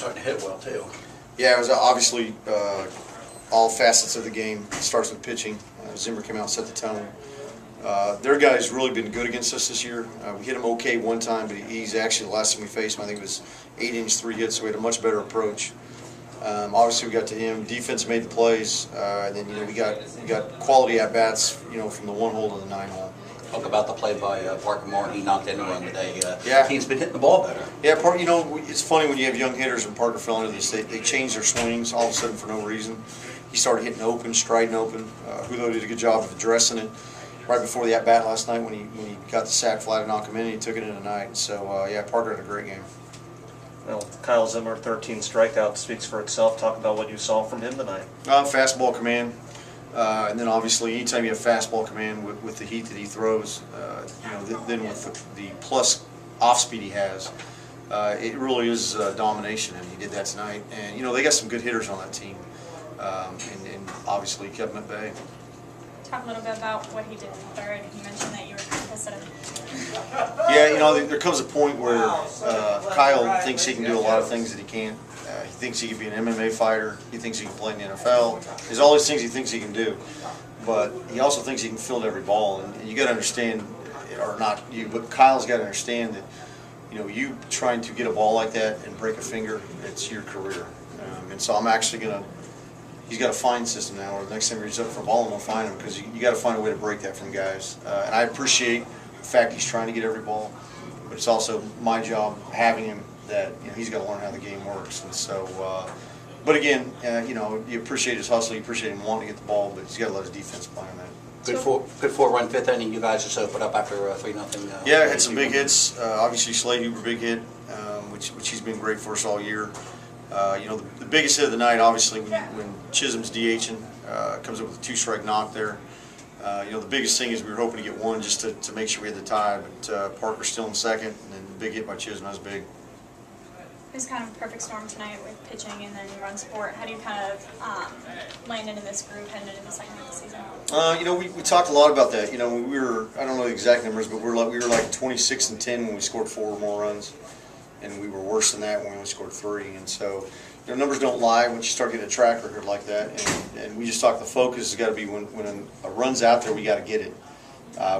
starting to hit well too. Yeah, it was obviously all facets of the game. It starts with pitching. Zimmer came out and set the tone. Their guy's really been good against us this year. We hit him okay one time, but he's actually, the last time we faced him, I think it was 8 innings, 3 hits, so we had a much better approach. Obviously, we got to him. Defense made the plays, and then we got quality at bats, from the 1 hole to the 9 hole. Talk about the play by Parker Moore. He knocked in a run today. Yeah. He's been hitting the ball better. Yeah, it's funny when you have young hitters and Parker fell into this. They change their swings all of a sudden for no reason. He started hitting open, striding open. Hugo did a good job of addressing it right before the at bat last night when he got the sack fly to knock him in, and he took it in tonight. So yeah, Parker had a great game. Well, Kyle Zimmer, 13 strikeouts, speaks for itself. Talk about what you saw from him tonight. Fastball command, and then obviously anytime you have fastball command with the heat that he throws, then with the plus off speed he has, it really is domination, and he did that tonight. And they got some good hitters on that team, and obviously kept them at bay. Talk a little bit about what he did in the third. You mentioned that you were kind of pissed at him. Yeah, there comes a point where Kyle thinks he can do a lot of things that he can't. He thinks he can be an MMA fighter. He thinks he can play in the NFL. There's all these things he thinks he can do. But he also thinks he can field every ball. And you got to understand, or not you, but Kyle's got to understand that, you trying to get a ball like that and break a finger, it's your career. And so I'm actually going to, he's got a fine system now where the next time he reaches up for a ball, I'm going to find him, because you got to find a way to break that from guys. And I appreciate the fact he's trying to get every ball, but it's also my job having him that he's got to learn how the game works. And so, but again, you appreciate his hustle, you appreciate him wanting to get the ball, but he's got to let his defense play on that. Good 4-run 5th inning. You guys just put up after 3-0. Yeah, had some big hits. Obviously, Slade Huber big hit, which he's been great for us all year. The biggest hit of the night, obviously, when Chisholm's DHing, comes up with a 2-strike knock there. The biggest thing is we were hoping to get one just to make sure we had the tie, but Parker's still in second, and then the big hit by Chisholm, that was big. It was kind of a perfect storm tonight with pitching and then run support. How do you kind of land into this group heading into the second half of the season? We talked a lot about that. We were, I don't know the exact numbers, but we were like 26-10 when we scored 4 or more runs, and we were worse than that when we only scored 3. And so, numbers don't lie once you start getting a track record like that. And we just talked, the focus has got to be when a run's out there, we got to get it.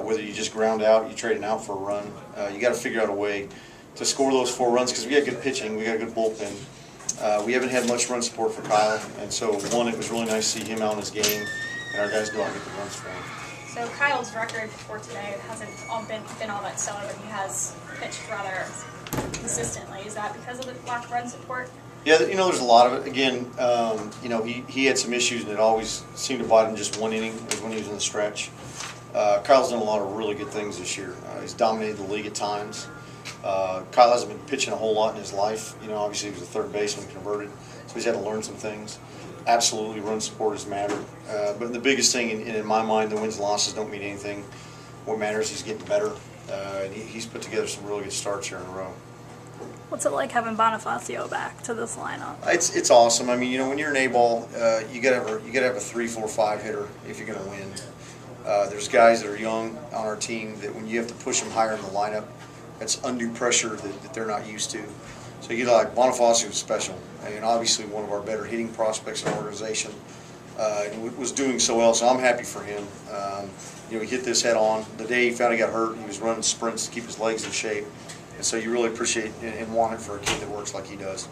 Whether you just ground out, you trade it out for a run, you got to figure out a way to score those 4 runs, because we got good pitching, we got a good bullpen. We haven't had much run support for Kyle, and so it was really nice to see him out in his game, and our guys go out and get the runs for him. So Kyle's record for today hasn't been all that stellar, but he has pitched rather consistently. Is that because of the lack of run support? Yeah, there's a lot of it. Again, he had some issues, and it always seemed to bite him just one inning, was when he was in the stretch. Kyle's done a lot of really good things this year. He's dominated the league at times. Kyle hasn't been pitching a whole lot in his life. Obviously he was a third baseman converted, so he's had to learn some things. Absolutely, run support has mattered. But the biggest thing, in my mind, the wins and losses don't mean anything. What matters is he's getting better. And he's put together some really good starts here in a row. What's it like having Bonifacio back to this lineup? It's awesome. I mean, when you're an A-ball, you gotta have a 3, 4, 5 hitter if you're gonna win. There's guys that are young on our team that when you have to push them higher in the lineup, that's undue pressure that they're not used to. So Bonifacio was special, and obviously one of our better hitting prospects in our organization. And was doing so well, so I'm happy for him. He hit this head on. The day he found he got hurt, he was running sprints to keep his legs in shape. And so you really appreciate and want it for a kid that works like he does.